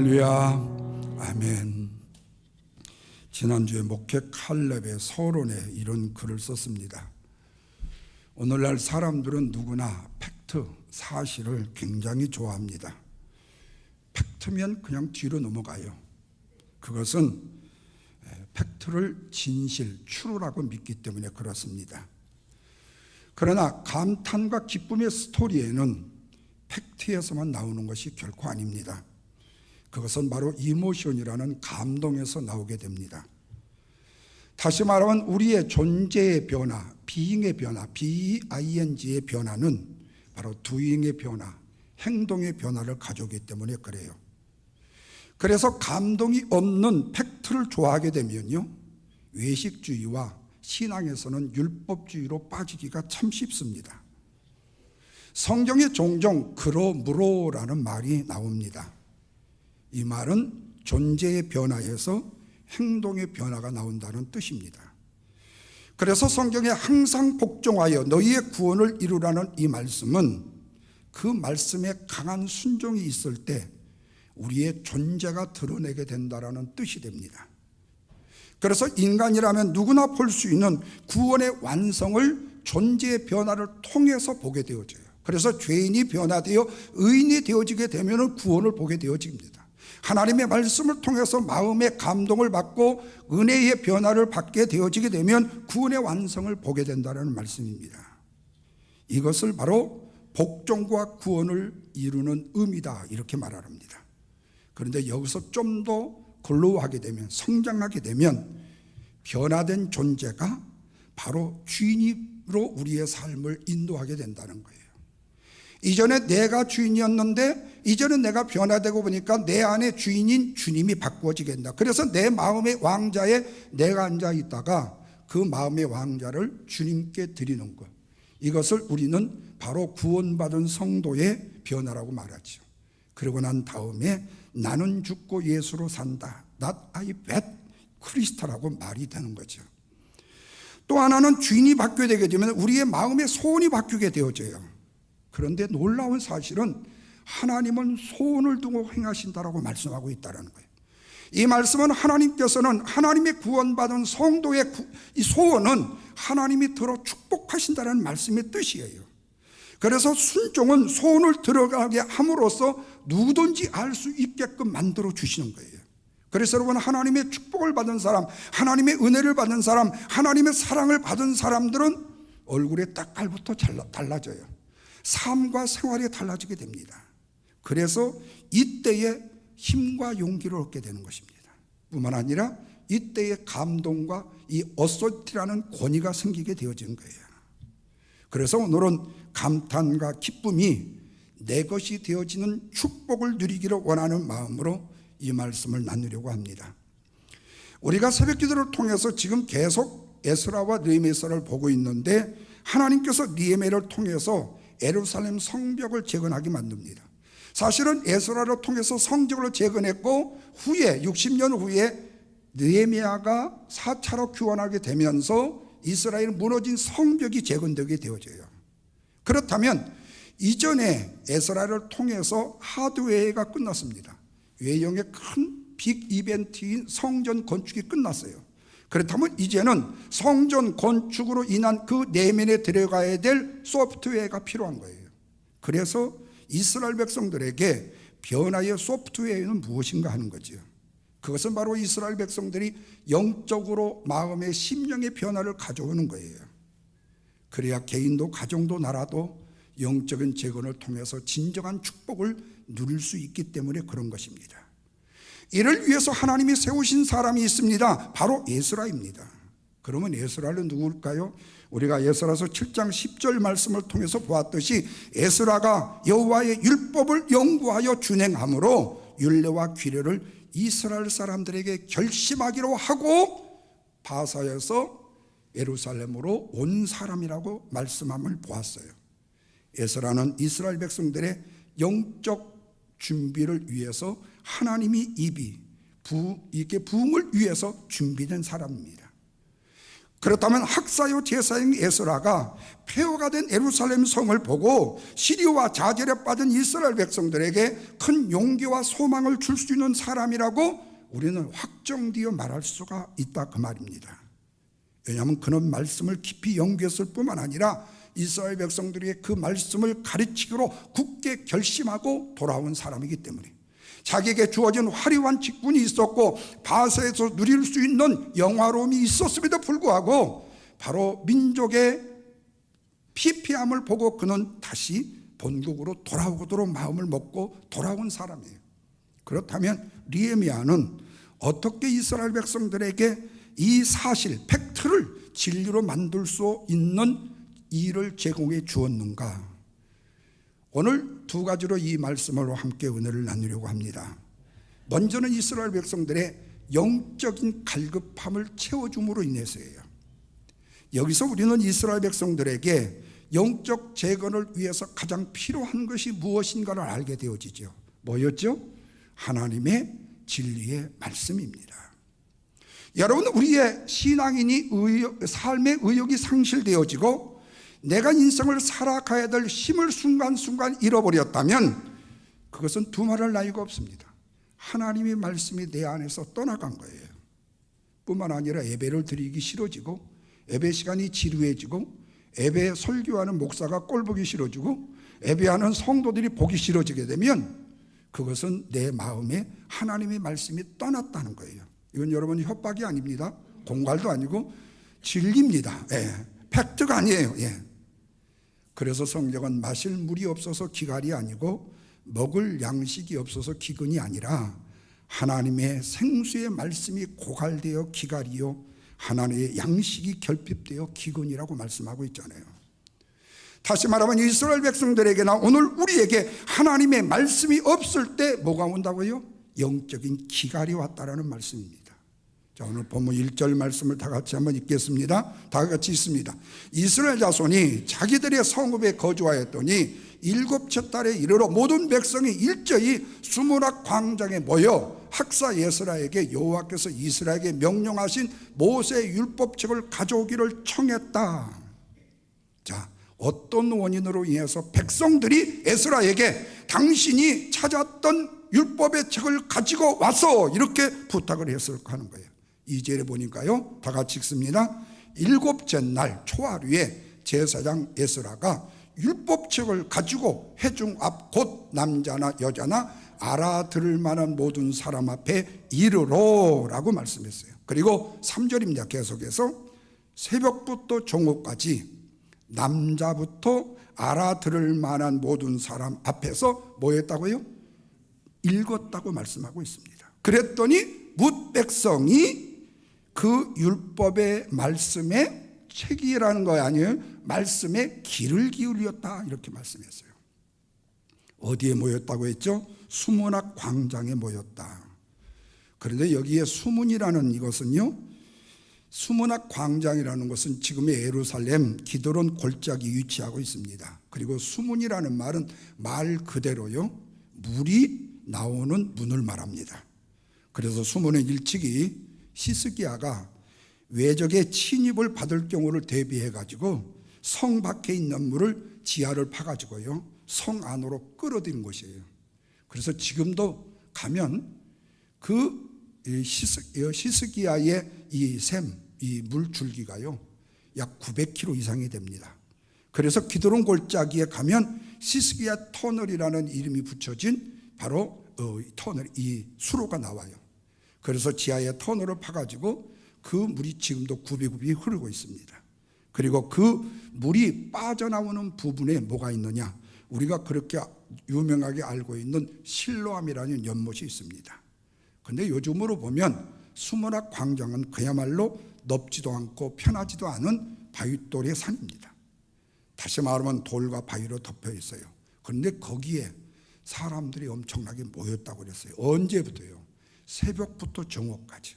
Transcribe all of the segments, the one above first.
할렐루야. 아멘. 지난주에 목회 칼렙의 서론에 이런 글을 썼습니다. 오늘날 사람들은 누구나 팩트, 사실을 굉장히 좋아합니다. 팩트면 그냥 뒤로 넘어가요. 그것은 팩트를 진실, tru라고 믿기 때문에 그렇습니다. 그러나 감탄과 기쁨의 스토리에는 팩트에서만 나오는 것이 결코 아닙니다. 그것은 바로 이모션이라는 감동에서 나오게 됩니다. 다시 말하면 우리의 존재의 변화, being의 변화, B-I-N-G의 변화는 바로 doing의 변화, 행동의 변화를 가져오기 때문에 그래요. 그래서 감동이 없는 팩트를 좋아하게 되면요, 외식주의와 신앙에서는 율법주의로 빠지기가 참 쉽습니다. 성경에 종종 그러므로라는 말이 나옵니다. 이 말은 존재의 변화에서 행동의 변화가 나온다는 뜻입니다. 그래서 성경에 항상 복종하여 너희의 구원을 이루라는 이 말씀은 그 말씀에 강한 순종이 있을 때 우리의 존재가 드러내게 된다는 뜻이 됩니다. 그래서 인간이라면 누구나 볼 수 있는 구원의 완성을 존재의 변화를 통해서 보게 되어져요. 그래서 죄인이 변화되어 의인이 되어지게 되면 구원을 보게 되어집니다. 하나님의 말씀을 통해서 마음의 감동을 받고 은혜의 변화를 받게 되어지게 되면 구원의 완성을 보게 된다는 말씀입니다. 이것을 바로 복종과 구원을 이루는 의미다, 이렇게 말합니다. 그런데 여기서 좀 더 글로우하게 되면, 성장하게 되면 변화된 존재가 바로 주인으로 우리의 삶을 인도하게 된다는 거예요. 이전에 내가 주인이었는데 이제는 내가 변화되고 보니까 내 안에 주인인 주님이 바꾸어지게 된다. 그래서 내 마음의 왕자에 내가 앉아 있다가 그 마음의 왕자를 주님께 드리는 것, 이것을 우리는 바로 구원받은 성도의 변화라고 말하죠. 그러고 난 다음에 나는 죽고 예수로 산다, Not I but 크리스토라고 말이 되는 거죠. 또 하나는 주인이 바뀌게 되게 되면 우리의 마음의 소원이 바뀌게 되어져요. 그런데 놀라운 사실은 하나님은 소원을 두고 행하신다라고 말씀하고 있다는 거예요. 이 말씀은 하나님께서는 하나님의 구원받은 성도의 이 소원은 하나님이 들어 축복하신다는 말씀의 뜻이에요. 그래서 순종은 소원을 들어가게 함으로써 누구든지 알 수 있게끔 만들어 주시는 거예요. 그래서 여러분, 하나님의 축복을 받은 사람, 하나님의 은혜를 받은 사람, 하나님의 사랑을 받은 사람들은 얼굴의 때깔부터 달라져요. 삶과 생활이 달라지게 됩니다. 그래서 이때에 힘과 용기를 얻게 되는 것입니다. 뿐만 아니라 이때에 감동과 이 어소티라는 권위가 생기게 되어진 거예요. 그래서 오늘은 감탄과 기쁨이 내 것이 되어지는 축복을 누리기를 원하는 마음으로 이 말씀을 나누려고 합니다. 우리가 새벽기도를 통해서 지금 계속 에스라와 느헤미야서를 보고 있는데, 하나님께서 느헤미야를 통해서 예루살렘 성벽을 재건하게 만듭니다. 사실은 에스라를 통해서 성벽을 재건했고 후에 60년 후에 느헤미야가 4차로 교환하게 되면서 이스라엘 무너진 성벽이 재건되게 되어져요. 그렇다면 이전에 에스라를 통해서 하드웨어가 끝났습니다. 외형의 큰 빅 이벤트인 성전 건축이 끝났어요. 그렇다면 이제는 성전 건축으로 인한 그 내면에 들어가야 될 소프트웨어가 필요한 거예요. 그래서 이스라엘 백성들에게 변화의 소프트웨어는 무엇인가 하는 거죠. 그것은 바로 이스라엘 백성들이 영적으로 마음의 심령의 변화를 가져오는 거예요. 그래야 개인도 가정도 나라도 영적인 재건을 통해서 진정한 축복을 누릴 수 있기 때문에 그런 것입니다. 이를 위해서 하나님이 세우신 사람이 있습니다. 바로 에스라입니다. 그러면 에스라는 누구일까요? 우리가 에스라서 7장 10절 말씀을 통해서 보았듯이 에스라가 여호와의 율법을 연구하여 준행함으로 율례와 규례를 이스라엘 사람들에게 결심하기로 하고 바사에서 예루살렘으로 온 사람이라고 말씀함을 보았어요. 에스라는 이스라엘 백성들의 영적 준비를 위해서 하나님이 이렇게 부흥을 위해서 준비된 사람입니다. 그렇다면 학사요 제사장 에스라가 폐허가 된 예루살렘 성을 보고 시리와 자절에 빠진 이스라엘 백성들에게 큰 용기와 소망을 줄 수 있는 사람이라고 우리는 확정되어 말할 수가 있다, 그 말입니다. 왜냐하면 그는 말씀을 깊이 연구했을 뿐만 아니라 이스라엘 백성들에게 그 말씀을 가르치기로 굳게 결심하고 돌아온 사람이기 때문에, 자기에게 주어진 화려한 직분이 있었고 바사에서 누릴 수 있는 영화로움이 있었음에도 불구하고 바로 민족의 피폐함을 보고 그는 다시 본국으로 돌아오도록 마음을 먹고 돌아온 사람이에요. 그렇다면 느헤미야는 어떻게 이스라엘 백성들에게 이 사실, 팩트를 진리로 만들 수 있는 일을 제공해 주었는가? 오늘 두 가지로 이 말씀으로 함께 은혜를 나누려고 합니다. 먼저는 이스라엘 백성들의 영적인 갈급함을 채워줌으로 인해서예요. 여기서 우리는 이스라엘 백성들에게 영적 재건을 위해서 가장 필요한 것이 무엇인가를 알게 되어지죠. 뭐였죠? 하나님의 진리의 말씀입니다. 여러분, 우리의 신앙인이 삶의 의욕이 상실되어지고 내가 인생을 살아가야 될 힘을 순간순간 잃어버렸다면 그것은 두말할 나위가 없습니다. 하나님의 말씀이 내 안에서 떠나간 거예요. 뿐만 아니라 예배를 드리기 싫어지고, 예배 시간이 지루해지고, 예배 설교하는 목사가 꼴보기 싫어지고, 예배하는 성도들이 보기 싫어지게 되면 그것은 내 마음에 하나님의 말씀이 떠났다는 거예요. 이건 여러분 협박이 아닙니다. 공갈도 아니고 진리입니다. 예. 팩트가 아니에요. 예. 그래서 성경은 마실 물이 없어서 기갈이 아니고 먹을 양식이 없어서 기근이 아니라 하나님의 생수의 말씀이 고갈되어 기갈이요 하나님의 양식이 결핍되어 기근이라고 말씀하고 있잖아요. 다시 말하면 이스라엘 백성들에게나 오늘 우리에게 하나님의 말씀이 없을 때 뭐가 온다고요? 영적인 기갈이 왔다라는 말씀입니다. 자, 오늘 본문 1절 말씀을 다 같이 한번 읽겠습니다. 다 같이 읽습니다. 이스라엘 자손이 자기들의 성읍에 거주하였더니 7째 달에 이르러 모든 백성이 일제히 수므락 광장에 모여 학사 에스라에게 여호와께서 이스라엘에게 명령하신 모세의 율법책을 가져오기를 청했다. 자, 어떤 원인으로 인해서 백성들이 에스라에게 당신이 찾았던 율법의 책을 가지고 와서 이렇게 부탁을 했을까 하는 거예요. 2절에 보니까요, 다 같이 읽습니다. 7째 날 초하루에 제사장 에스라가 율법책을 가지고 회중 앞 곧 남자나 여자나 알아들을 만한 모든 사람 앞에 이르러라고 말씀했어요. 그리고 3절입니다. 계속해서 새벽부터 정오까지 남자부터 알아들을 만한 모든 사람 앞에서 뭐 했다고요? 읽었다고 말씀하고 있습니다. 그랬더니 뭇 백성이 그 율법의 말씀에 책이라는 거 아니에요? 말씀에 귀를 기울였다, 이렇게 말씀했어요. 어디에 모였다고 했죠? 수문학 광장에 모였다. 그런데 여기에 수문이라는 이것은요, 수문학 광장이라는 것은 지금의 예루살렘 기드론 골짜기 위치하고 있습니다. 그리고 수문이라는 말은 말 그대로요, 물이 나오는 문을 말합니다. 그래서 수문의 일찍이 히스기야가 외적의 침입을 받을 경우를 대비해 가지고 성 밖에 있는 물을 지하를 파가지고요 성 안으로 끌어들인 것이에요. 그래서 지금도 가면 그 히스기야의 이 물줄기가요 약 900km 이상이 됩니다. 그래서 기드론 골짜기에 가면 히스기야 터널이라는 이름이 붙여진 바로 터널, 이 수로가 나와요. 그래서 지하에 터널을 파가지고 그 물이 지금도 굽이굽이 흐르고 있습니다. 그리고 그 물이 빠져나오는 부분에 뭐가 있느냐, 우리가 그렇게 유명하게 알고 있는 실로암이라는 연못이 있습니다. 그런데 요즘으로 보면 수문학 광장은 그야말로 넓지도 않고 편하지도 않은 바위돌의 산입니다. 다시 말하면 돌과 바위로 덮여 있어요. 그런데 거기에 사람들이 엄청나게 모였다고 그랬어요. 언제부터요? 새벽부터 정오까지.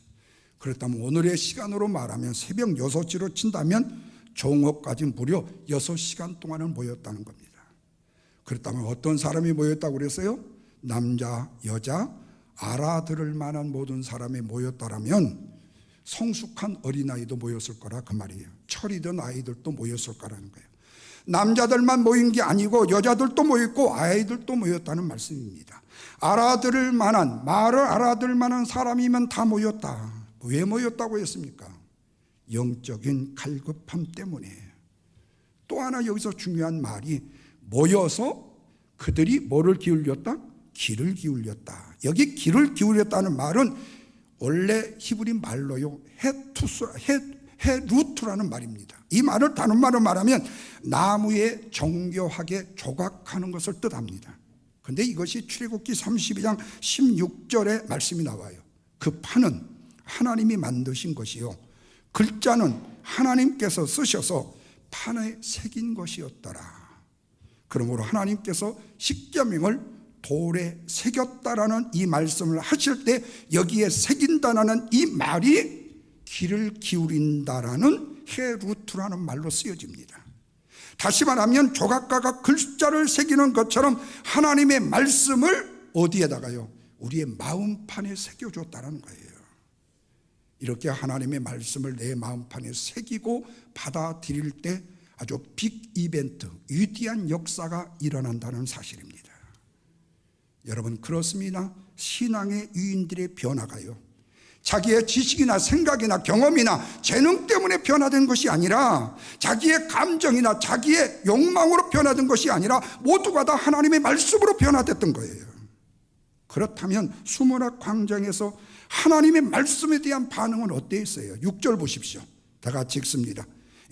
그렇다면 오늘의 시간으로 말하면 새벽 6시로 친다면 정오까지 무려 6시간 동안을 모였다는 겁니다. 그렇다면 어떤 사람이 모였다고 그랬어요? 남자, 여자, 알아들을 만한 모든 사람이 모였다라면 성숙한 어린아이도 모였을 거라 그 말이에요. 철이든 아이들도 모였을 거라는 거예요. 남자들만 모인 게 아니고 여자들도 모였고 아이들도 모였다는 말씀입니다. 알아들을 만한, 말을 알아들을 만한 사람이면 다 모였다. 왜 모였다고 했습니까? 영적인 갈급함 때문에. 또 하나 여기서 중요한 말이 모여서 그들이 뭐를 기울였다? 귀를 기울였다. 여기 귀를 기울였다는 말은 원래 히브리 말로요, 헤루트라는 말입니다. 이 말을 다른 말로 말하면 나무에 정교하게 조각하는 것을 뜻합니다. 그런데 이것이 출애굽기 32장 16절에 말씀이 나와요. 그 판은 하나님이 만드신 것이요, 글자는 하나님께서 쓰셔서 판에 새긴 것이었더라. 그러므로 하나님께서 십계명을 돌에 새겼다라는 이 말씀을 하실 때 여기에 새긴다라는 이 말이 귀를 기울인다라는 헤루트라는 말로 쓰여집니다. 다시 말하면 조각가가 글자를 새기는 것처럼 하나님의 말씀을 어디에다가요? 우리의 마음판에 새겨줬다는 거예요. 이렇게 하나님의 말씀을 내 마음판에 새기고 받아들일 때 아주 빅 이벤트, 위대한 역사가 일어난다는 사실입니다. 여러분, 그렇습니다. 신앙의 유인들의 변화가요, 자기의 지식이나 생각이나 경험이나 재능 때문에 변화된 것이 아니라, 자기의 감정이나 자기의 욕망으로 변화된 것이 아니라 모두가 다 하나님의 말씀으로 변화됐던 거예요. 그렇다면 수문학 광장에서 하나님의 말씀에 대한 반응은 어땠어요? 6절 보십시오. 다 같이 읽습니다.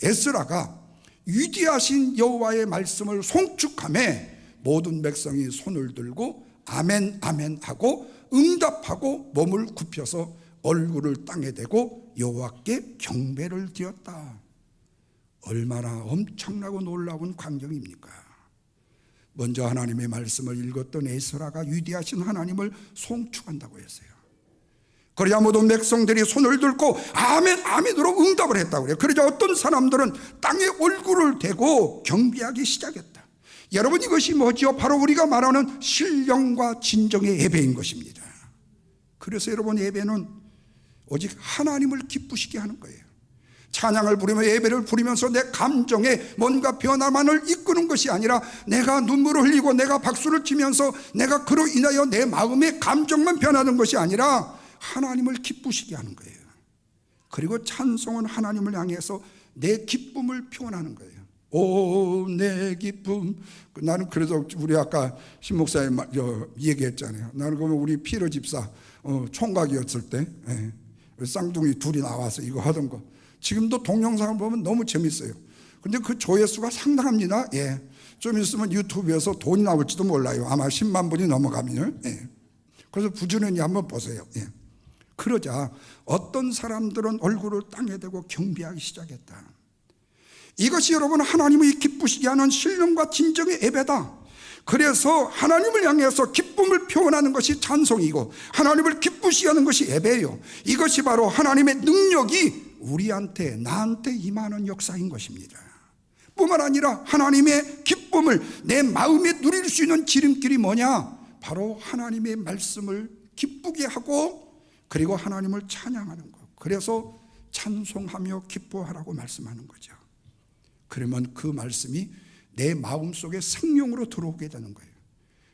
에스라가 위대하신 여호와의 말씀을 송축하매 모든 백성이 손을 들고 아멘 아멘 하고 응답하고 몸을 굽혀서 얼굴을 땅에 대고 여호와께 경배를 드렸다. 얼마나 엄청나고 놀라운 광경입니까? 먼저 하나님의 말씀을 읽었던 에스라가 위대하신 하나님을 송축한다고 했어요. 그러자 모든 백성들이 손을 들고 아멘 아멘으로 응답을 했다고 그래요. 그러자 어떤 사람들은 땅에 얼굴을 대고 경배하기 시작했다. 여러분, 이것이 뭐죠? 바로 우리가 말하는 신령과 진정의 예배인 것입니다. 그래서 여러분, 예배는 오직 하나님을 기쁘시게 하는 거예요. 찬양을 부르며 예배를 부리면서 내 감정에 뭔가 변화만을 이끄는 것이 아니라 내가 눈물을 흘리고 내가 박수를 치면서 내가 그로 인하여 내 마음의 감정만 변하는 것이 아니라 하나님을 기쁘시게 하는 거예요. 그리고 찬송은 하나님을 향해서 내 기쁨을 표현하는 거예요. 오, 내 기쁨. 나는 그래서 우리 아까 신 목사님 얘기했잖아요. 나는 그러면 우리 피로 집사 총각이었을 때 쌍둥이 둘이 나와서 이거 하던 거 지금도 동영상을 보면 너무 재밌어요. 근데 그 조회수가 상당합니다. 예. 좀 있으면 유튜브에서 돈이 나올지도 몰라요. 아마 10만 분이 넘어가면. 예. 그래서 부지런히 한번 보세요. 예. 그러자 어떤 사람들은 얼굴을 땅에 대고 경배하기 시작했다. 이것이 여러분 하나님이 기쁘시게 하는 신령과 진정의 예배다. 그래서 하나님을 향해서 기쁨을 표현하는 것이 찬송이고 하나님을 기쁘시게 하는 것이 예배예요. 이것이 바로 하나님의 능력이 우리한테 나한테 임하는 역사인 것입니다. 뿐만 아니라 하나님의 기쁨을 내 마음에 누릴 수 있는 지름길이 뭐냐? 바로 하나님의 말씀을 기쁘게 하고 그리고 하나님을 찬양하는 것. 그래서 찬송하며 기뻐하라고 말씀하는 거죠. 그러면 그 말씀이 내 마음속에 생명으로 들어오게 되는 거예요.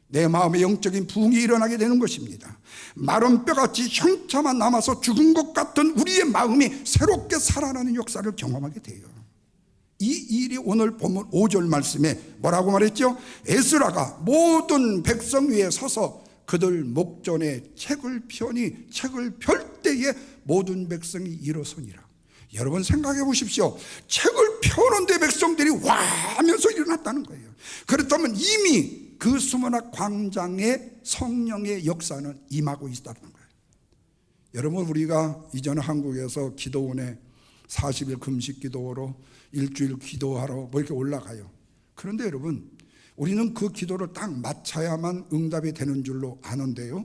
내 마음에 영적인 부흥이 일어나게 되는 것입니다. 마른 뼈같이 형체만 남아서 죽은 것 같은 우리의 마음이 새롭게 살아나는 역사를 경험하게 돼요. 이 일이 오늘 본문 5절 말씀에 뭐라고 말했죠? 에스라가 모든 백성 위에 서서 그들 목전에 책을 펴니 책을 펼 때에 모든 백성이 일어서니라. 여러분 생각해 보십시오. 책을 펴는데 백성들이 와 하면서 일어났다는 거예요. 그렇다면 이미 그 수문학 광장에 성령의 역사는 임하고 있다는 거예요. 여러분, 우리가 이전에 한국에서 기도원에 40일 금식 기도로 일주일 기도하러 뭐 이렇게 올라가요. 그런데 여러분, 우리는 그 기도를 딱 마쳐야만 응답이 되는 줄로 아는데요,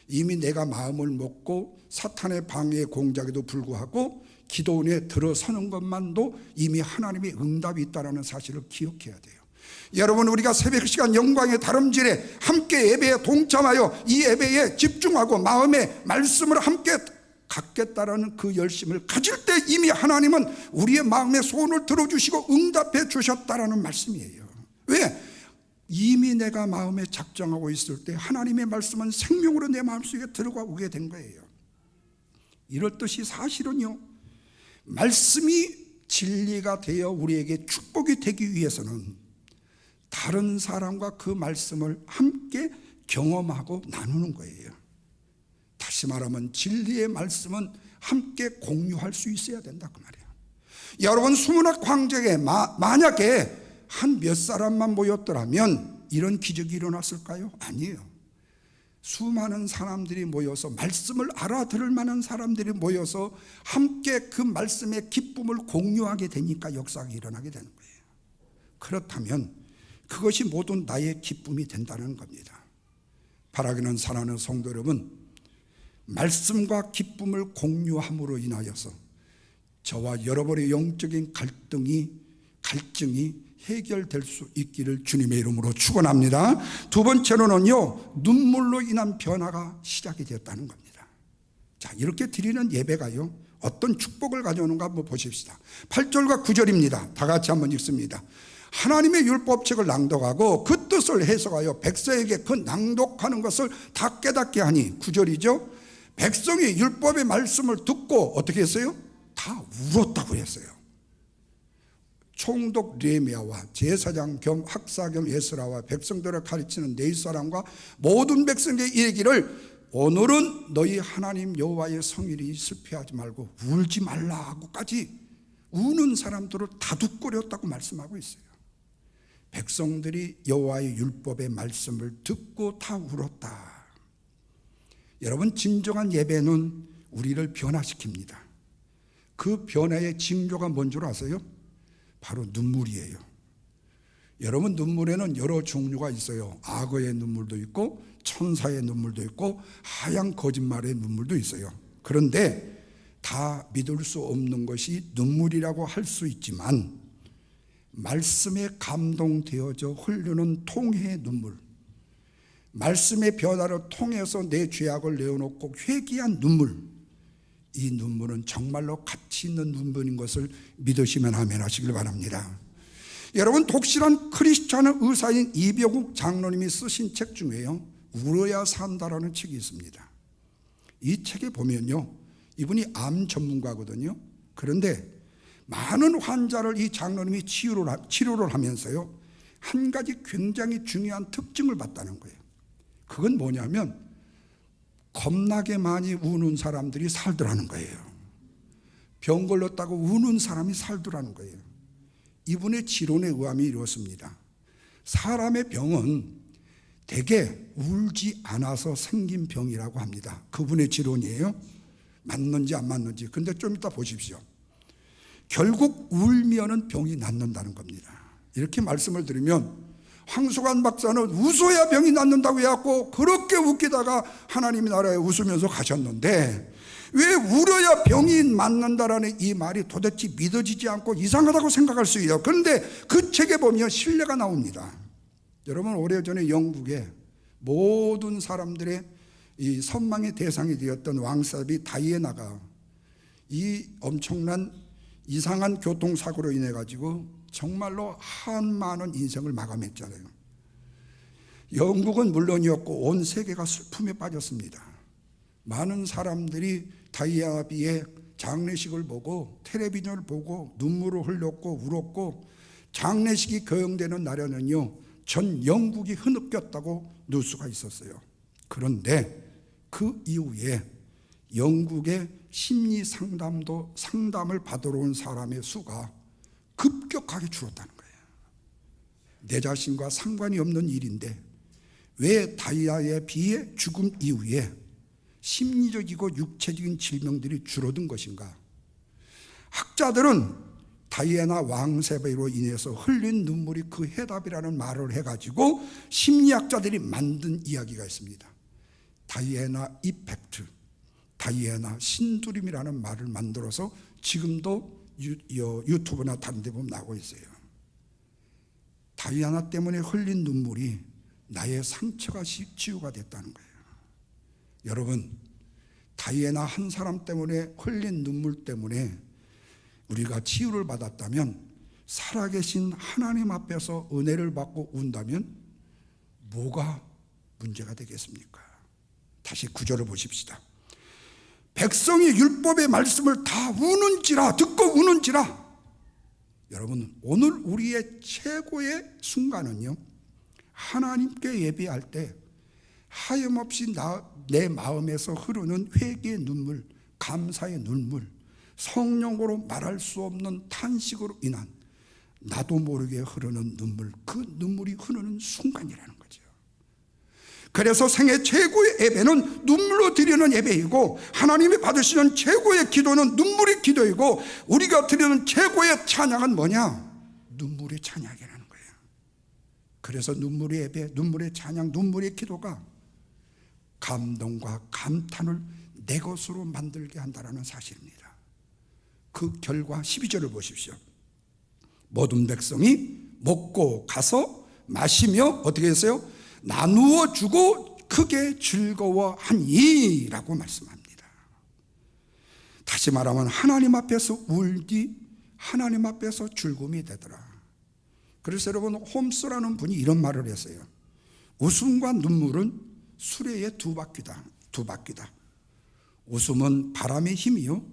이미 내가 마음을 먹고 사탄의 방해 공작에도 불구하고 기도원에 들어서는 것만도 이미 하나님의 응답이 있다는 사실을 기억해야 돼요. 여러분, 우리가 새벽 시간 영광의 다름질에 함께 예배에 동참하여 이 예배에 집중하고 마음의 말씀을 함께 갖겠다라는 그 열심을 가질 때 이미 하나님은 우리의 마음의 소원을 들어주시고 응답해 주셨다라는 말씀이에요. 왜? 이미 내가 마음에 작정하고 있을 때 하나님의 말씀은 생명으로 내 마음속에 들어오게 된 거예요. 이렇듯이 사실은요, 말씀이 진리가 되어 우리에게 축복이 되기 위해서는 다른 사람과 그 말씀을 함께 경험하고 나누는 거예요. 다시 말하면 진리의 말씀은 함께 공유할 수 있어야 된다 그 말이에요. 여러분, 수문학 광장에 만약에 한 몇 사람만 모였더라면 이런 기적이 일어났을까요? 아니에요. 수많은 사람들이 모여서, 말씀을 알아들을 만한 사람들이 모여서 함께 그 말씀의 기쁨을 공유하게 되니까 역사가 일어나게 되는 거예요. 그렇다면 그것이 모두 나의 기쁨이 된다는 겁니다. 바라기는 사랑하는 성도 여러분, 말씀과 기쁨을 공유함으로 인하여서 저와 여러분의 영적인 갈증이 해결될 수 있기를 주님의 이름으로 축원합니다. 두 번째로는요, 눈물로 인한 변화가 시작이 되었다는 겁니다. 자, 이렇게 드리는 예배가요, 어떤 축복을 가져오는가 한번 보십시다. 8절과 9절입니다. 다 같이 한번 읽습니다. 하나님의 율법책을 낭독하고 그 뜻을 해석하여 백성에게 그 낭독하는 것을 다 깨닫게 하니, 9절이죠. 백성이 율법의 말씀을 듣고 어떻게 했어요? 다 울었다고 했어요. 총독 느헤미야와 제사장 겸 학사 겸 에스라와 백성들을 가르치는 네 사람과 모든 백성에게 이르기를, 오늘은 너희 하나님 여호와의 성일이 슬퍼하지 말고 울지 말라 하고까지 우는 사람들을 다독거렸다고 말씀하고 있어요. 백성들이 여호와의 율법의 말씀을 듣고 다 울었다. 여러분, 진정한 예배는 우리를 변화시킵니다. 그 변화의 징조가 뭔 줄 아세요? 바로 눈물이에요. 여러분, 눈물에는 여러 종류가 있어요. 악어의 눈물도 있고 천사의 눈물도 있고 하얀 거짓말의 눈물도 있어요. 그런데 다 믿을 수 없는 것이 눈물이라고 할 수 있지만, 말씀에 감동되어져 흐르는 통회의 눈물, 말씀의 변화를 통해서 내 죄악을 내어놓고 회개한 눈물, 이 눈물은 정말로 가치 있는 눈물인 것을 믿으시면 아멘 하시길 바랍니다. 여러분, 독실한 크리스찬 의사인 이병욱 장로님이 쓰신 책 중에요, 울어야 산다라는 책이 있습니다. 이 책에 보면요, 이분이 암 전문가거든요. 그런데 많은 환자를 이 장로님이 치료를 하면서요, 한 가지 굉장히 중요한 특징을 봤다는 거예요. 그건 뭐냐면 겁나게 많이 우는 사람들이 살더라는 거예요. 병 걸렸다고 우는 사람이 살더라는 거예요. 이분의 지론에 의하면 이렇습니다. 사람의 병은 대개 울지 않아서 생긴 병이라고 합니다. 그분의 지론이에요. 맞는지 안 맞는지. 근데 좀 이따 보십시오. 결국 울면은 병이 낫는다는 겁니다. 이렇게 말씀을 드리면, 황수관 박사는 웃어야 병이 낫는다고 해갖고 그렇게 웃기다가 하나님의 나라에 웃으면서 가셨는데, 왜 울어야 병이 낫는다라는 이 말이 도대체 믿어지지 않고 이상하다고 생각할 수 있어요. 그런데 그 책에 보면 신뢰가 나옵니다. 여러분, 오래전에 영국에 모든 사람들의 이 선망의 대상이 되었던 왕사비 다이애나가 이 엄청난 이상한 교통사고로 인해 가지고 정말로 한 많은 인생을 마감했잖아요. 영국은 물론이었고 온 세계가 슬픔에 빠졌습니다. 많은 사람들이 다이아비의 장례식을 보고 텔레비전을 보고 눈물을 흘렸고 울었고, 장례식이 거행되는 날에는요, 전 영국이 흐느꼈다고 뉴스가 있었어요. 그런데 그 이후에 영국의 심리 상담을 받으러 온 사람의 수가 급격하게 줄었다는 거예요. 내 자신과 상관이 없는 일인데 왜 다이아비의 죽음 이후에 심리적이고 육체적인 질병들이 줄어든 것인가? 학자들은 다이애나 왕세배로 인해서 흘린 눈물이 그 해답이라는 말을 해가지고 심리학자들이 만든 이야기가 있습니다. 다이애나 이펙트, 다이애나 신두림이라는 말을 만들어서 지금도 유튜브나 다른 데 보면 나오고 있어요. 다이애나 때문에 흘린 눈물이 나의 상처가 치유가 됐다는 거예요. 여러분, 다이애나 한 사람 때문에 흘린 눈물 때문에 우리가 치유를 받았다면, 살아계신 하나님 앞에서 은혜를 받고 운다면 뭐가 문제가 되겠습니까? 다시 구절을 보십시다. 백성이 율법의 말씀을 다 우는지라, 듣고 우는지라. 여러분, 오늘 우리의 최고의 순간은요, 하나님께 예배할 때 하염없이 내 마음에서 흐르는 회개의 눈물, 감사의 눈물, 성령으로 말할 수 없는 탄식으로 인한 나도 모르게 흐르는 눈물, 그 눈물이 흐르는 순간이라는 거죠. 그래서 생애 최고의 예배는 눈물로 드리는 예배이고, 하나님이 받으시는 최고의 기도는 눈물의 기도이고, 우리가 드리는 최고의 찬양은 뭐냐? 눈물의 찬양이라는 거예요. 그래서 눈물의 예배, 눈물의 찬양, 눈물의 기도가 감동과 감탄을 내 것으로 만들게 한다는 사실입니다. 그 결과 12절을 보십시오. 모든 백성이 먹고 가서 마시며 어떻게 했어요? 나누어 주고 크게 즐거워하니 라고 말씀합니다. 다시 말하면 하나님 앞에서 울기, 하나님 앞에서 즐거움이 되더라. 그래서 여러분, 홈스라는 분이 이런 말을 했어요. 웃음과 눈물은 수레의 두 바퀴다. 웃음은 바람의 힘이요,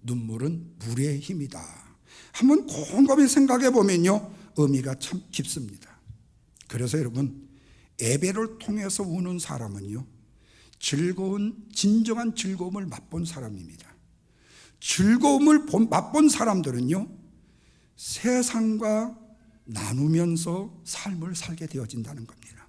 눈물은 물의 힘이다. 한번 곰곰이 생각해 보면요, 의미가 참 깊습니다. 그래서 여러분, 예배를 통해서 우는 사람은요, 진정한 즐거움을 맛본 사람입니다. 즐거움을 맛본 사람들은요, 세상과 나누면서 삶을 살게 되어진다는 겁니다.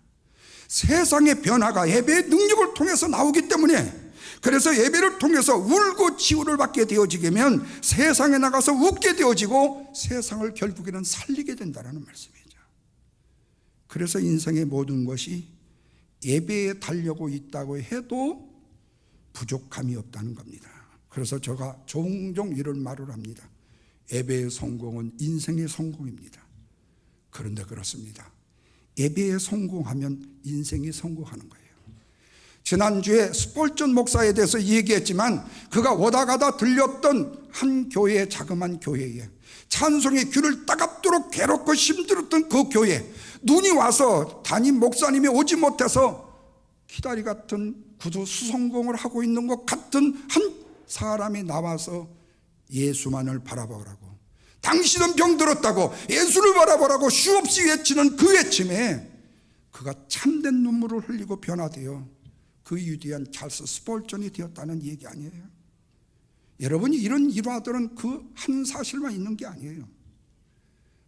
세상의 변화가 예배의 능력을 통해서 나오기 때문에, 그래서 예배를 통해서 울고 치유를 받게 되어지면 세상에 나가서 웃게 되어지고 세상을 결국에는 살리게 된다는 말씀이죠. 그래서 인생의 모든 것이 예배에 달려고 있다고 해도 부족함이 없다는 겁니다. 그래서 제가 종종 이런 말을 합니다. 예배의 성공은 인생의 성공입니다. 그런데 그렇습니다. 예배에 성공하면 인생이 성공하는 거예요. 지난주에 스폴전 목사에 대해서 얘기했지만, 그가 오다 가다 들렸던 한 교회, 자그마한 교회에 찬송의 귀를 따갑도록 괴롭고 힘들었던 그 교회, 눈이 와서 담임 목사님이 오지 못해서 기다리 같은 구두 수성공을 하고 있는 것 같은 한 사람이 나와서 예수만을 바라보라고, 당신은 병들었다고 예수를 바라보라고 수없이 외치는 그 외침에 그가 참된 눈물을 흘리고 변화되어 그 위대한 찰스 스폴전이 되었다는 얘기 아니에요. 여러분이 이런 일화들은 그 한 사실만 있는 게 아니에요.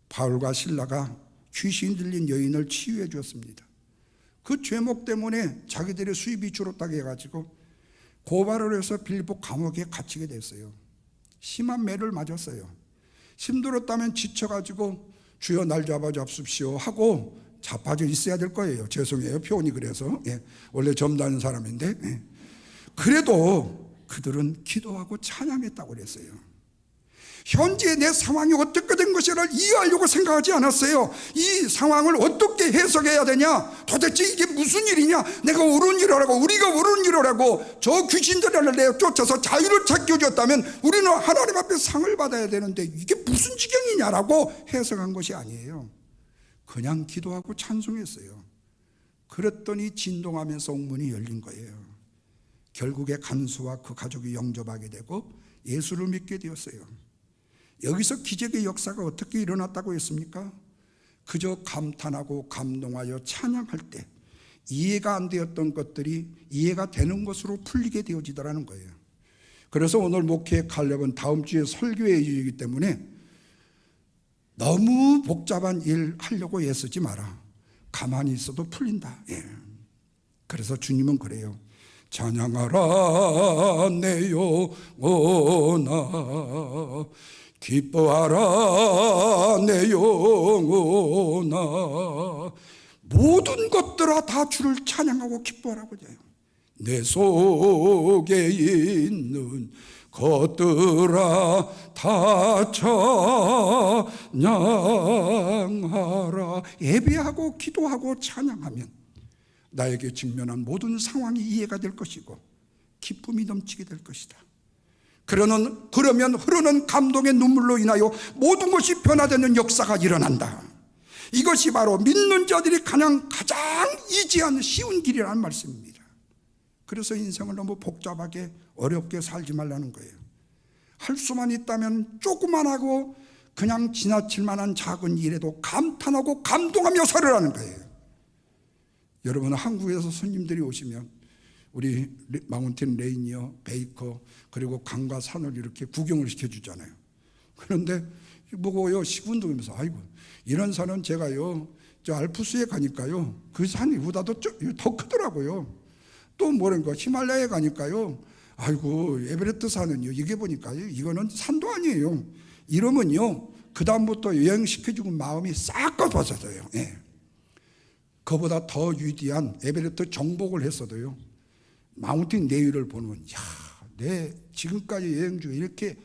바울과 실라가 귀신 들린 여인을 치유해 주었습니다. 그 죄목 때문에 자기들의 수입이 줄었다고 해가지고 고발을 해서 빌립보 감옥에 갇히게 됐어요. 심한 매를 맞았어요. 힘들었다면 지쳐가지고 주여 날 잡아잡습시오 하고 자빠져 있어야 될 거예요. 죄송해요, 표현이 그래서. 원래 점다는 사람인데. 그래도 그들은 기도하고 찬양했다고 그랬어요. 현재 내 상황이 어떻게 된 것이라를 이해하려고 생각하지 않았어요. 이 상황을 어떻게 해석해야 되냐, 도대체 이게 무슨 일이냐, 내가 옳은 일을 하고 우리가 옳은 일을 하고 저 귀신들을 내쫓아서 자유를 찾게 해줬다면 우리는 하나님 앞에 상을 받아야 되는데 이게 무슨 지경이냐라고 해석한 것이 아니에요. 그냥 기도하고 찬송했어요. 그랬더니 진동하면서 옥문이 열린 거예요. 결국에 간수와 그 가족이 영접하게 되고 예수를 믿게 되었어요. 여기서 기적의 역사가 어떻게 일어났다고 했습니까? 그저 감탄하고 감동하여 찬양할 때 이해가 안 되었던 것들이 이해가 되는 것으로 풀리게 되어지더라는 거예요. 그래서 오늘 목회 칼렙은 다음 주에 설교의 일이기 때문에 너무 복잡한 일 하려고 애쓰지 마라. 가만히 있어도 풀린다. 그래서 주님은 그래요. 찬양하라 내 영혼아, 기뻐하라 내 영혼아, 모든 것들아 다 주를 찬양하고 기뻐하라고 해요. 내 속에 있는 것들아 다 찬양하라. 예배하고 기도하고 찬양하면 나에게 직면한 모든 상황이 이해가 될 것이고 기쁨이 넘치게 될 것이다. 그러면 흐르는 감동의 눈물로 인하여 모든 것이 변화되는 역사가 일어난다. 이것이 바로 믿는 자들이 가장 이지한 쉬운 길이라는 말씀입니다. 그래서 인생을 너무 복잡하게 어렵게 살지 말라는 거예요. 할 수만 있다면 조그만하고 그냥 지나칠 만한 작은 일에도 감탄하고 감동하며 살으라는 거예요. 여러분, 한국에서 손님들이 오시면 우리 마운틴 레인이요, 베이커, 그리고 강과 산을 이렇게 구경을 시켜주잖아요. 그런데 보고요, 시군둥이면서 아이고, 이런 산은 제가요, 저 알프스에 가니까요, 그 산이 보다도 더 크더라고요. 또 뭐랄까, 히말라야에 가니까요, 아이고, 에베레스트 산은요, 이게 보니까요, 이거는 산도 아니에요. 이러면요, 그다음부터 여행시켜주고 마음이 싹 꺼져져요. 예. 그보다 더 위대한 에베레스트 정복을 했어도요, 마운틴 네이를 보면, 야, 내 지금까지 여행 중에 이렇게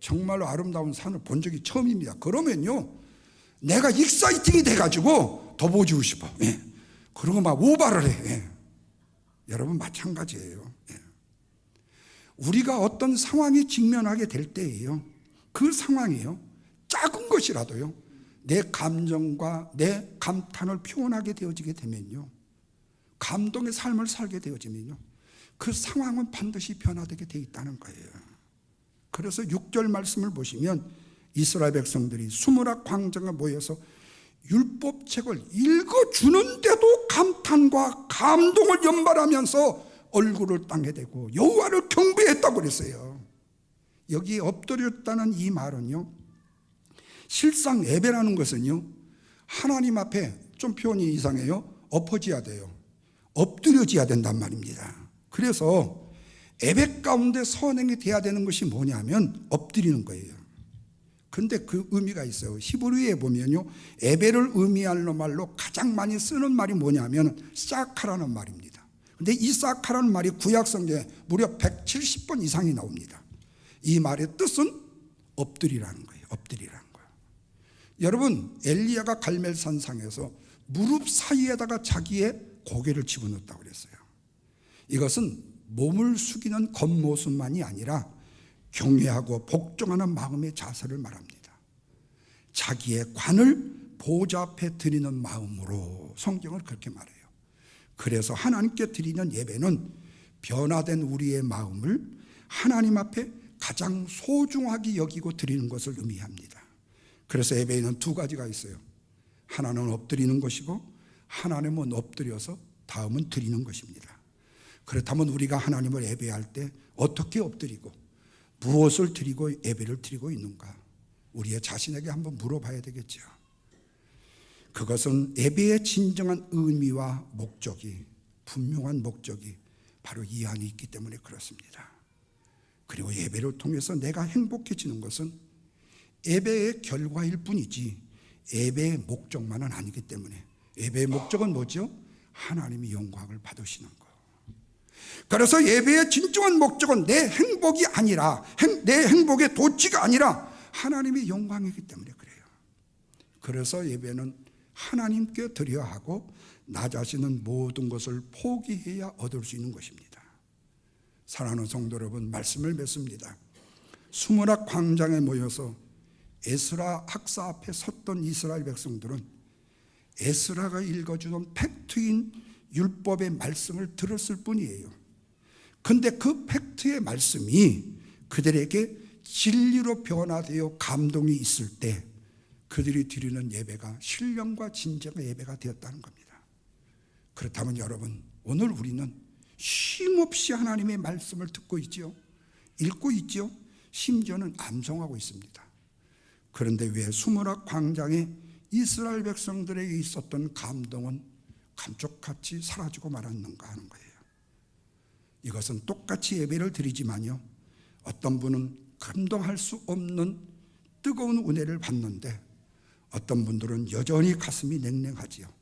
정말로 아름다운 산을 본 적이 처음입니다. 그러면요, 내가 익사이팅이 돼가지고 더 보여주고 싶어. 예. 그러고 막 오바를 해. 예. 여러분, 마찬가지예요. 예. 우리가 어떤 상황에 직면하게 될 때예요, 그 상황이요, 작은 것이라도요, 내 감정과 내 감탄을 표현하게 되어지게 되면요, 감동의 삶을 살게 되어지면요, 그 상황은 반드시 변화되게 되어 있다는 거예요. 그래서 6절 말씀을 보시면 이스라엘 백성들이 수므라 광장에 모여서 율법책을 읽어주는데도 감탄과 감동을 연발하면서 얼굴을 땅에 대고 여호와를 경배했다고 그랬어요. 여기 엎드렸다는 이 말은요, 실상 예배라는 것은요, 하나님 앞에 좀 표현이 이상해요. 엎어져야 돼요. 엎드려져야 된단 말입니다. 그래서 예배 가운데 선행이 돼야 되는 것이 뭐냐면 엎드리는 거예요. 근데 그 의미가 있어요. 히브리어에 보면요, 예배를 의미하는 말로 가장 많이 쓰는 말이 뭐냐면 사카라는 말입니다. 근데 이 사카라는 말이 구약 성경에 무려 170번 이상이 나옵니다. 이 말의 뜻은 엎드리라는 거예요. 엎드리라는 거예요. 여러분, 엘리야가 갈멜산상에서 무릎 사이에다가 자기의 고개를 집어넣었다고 그랬어요. 이것은 몸을 숙이는 겉모습만이 아니라 경외하고 복종하는 마음의 자세를 말합니다. 자기의 관을 보좌 앞에 드리는 마음으로 성경을 그렇게 말해요. 그래서 하나님께 드리는 예배는 변화된 우리의 마음을 하나님 앞에 가장 소중하게 여기고 드리는 것을 의미합니다. 그래서 예배에는 두 가지가 있어요. 하나는 엎드리는 것이고 하나님은 엎드려서 다음은 드리는 것입니다. 그렇다면 우리가 하나님을 예배할 때 어떻게 엎드리고 무엇을 드리고 예배를 드리고 있는가, 우리의 자신에게 한번 물어봐야 되겠죠. 그것은 예배의 진정한 의미와 목적이, 분명한 목적이 바로 이 안에 있기 때문에 그렇습니다. 그리고 예배를 통해서 내가 행복해지는 것은 예배의 결과일 뿐이지 예배의 목적만은 아니기 때문에, 예배의 목적은 뭐죠? 하나님이 영광을 받으시는 것. 그래서 예배의 진정한 목적은 내 행복이 아니라, 내 행복의 도취가 아니라 하나님의 영광이기 때문에 그래요. 그래서 예배는 하나님께 드려야 하고 나 자신은 모든 것을 포기해야 얻을 수 있는 것입니다. 사랑하는 성도 여러분, 말씀을 맺습니다. 수므라 광장에 모여서 에스라 학사 앞에 섰던 이스라엘 백성들은 에스라가 읽어주는 팩트인 율법의 말씀을 들었을 뿐이에요. 근데 그 팩트의 말씀이 그들에게 진리로 변화되어 감동이 있을 때 그들이 드리는 예배가 신령과 진정의 예배가 되었다는 겁니다. 그렇다면 여러분, 오늘 우리는 쉼없이 하나님의 말씀을 듣고 있죠. 읽고 있죠. 심지어는 암송하고 있습니다. 그런데 왜 수므라 광장에 이스라엘 백성들에게 있었던 감동은 감쪽같이 사라지고 말았는가 하는 거예요. 이것은 똑같이 예배를 드리지만요, 어떤 분은 감동할 수 없는 뜨거운 은혜를 받는데 어떤 분들은 여전히 가슴이 냉랭하지요.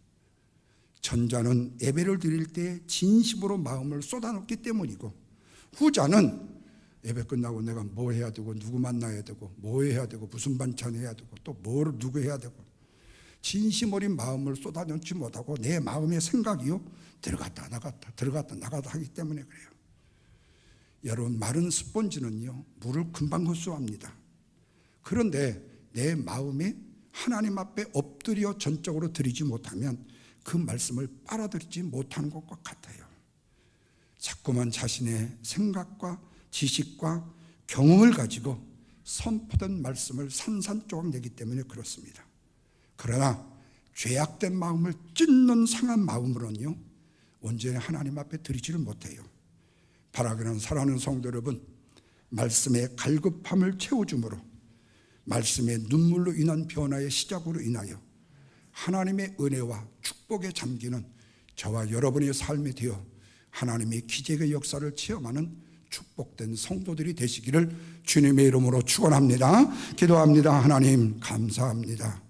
전자는 예배를 드릴 때 진심으로 마음을 쏟아놓기 때문이고, 후자는 예배 끝나고 내가 뭐 해야 되고 누구 만나야 되고 뭐 해야 되고 무슨 반찬 해야 되고 또 뭐를 누구 해야 되고 진심 어린 마음을 쏟아놓지 못하고 내 마음의 생각이요, 들어갔다 나갔다 들어갔다 나갔다 하기 때문에 그래요. 여러분, 마른 스펀지는요 물을 금방 흡수합니다. 그런데 내 마음이 하나님 앞에 엎드려 전적으로 드리지 못하면 그 말씀을 빨아들이지 못하는 것과 같아요. 자꾸만 자신의 생각과 지식과 경험을 가지고 선포된 말씀을 산산조각 내기 때문에 그렇습니다. 그러나 죄악된 마음을 찢는 상한 마음으로는요 온전히 하나님 앞에 드리지를 못해요. 바라기는 사랑하는 성도 여러분, 말씀의 갈급함을 채워주므로 말씀의 눈물로 인한 변화의 시작으로 인하여 하나님의 은혜와 축복에 잠기는 저와 여러분의 삶이 되어 하나님의 기적의 역사를 체험하는 축복된 성도들이 되시기를 주님의 이름으로 축원합니다. 기도합니다. 하나님 감사합니다.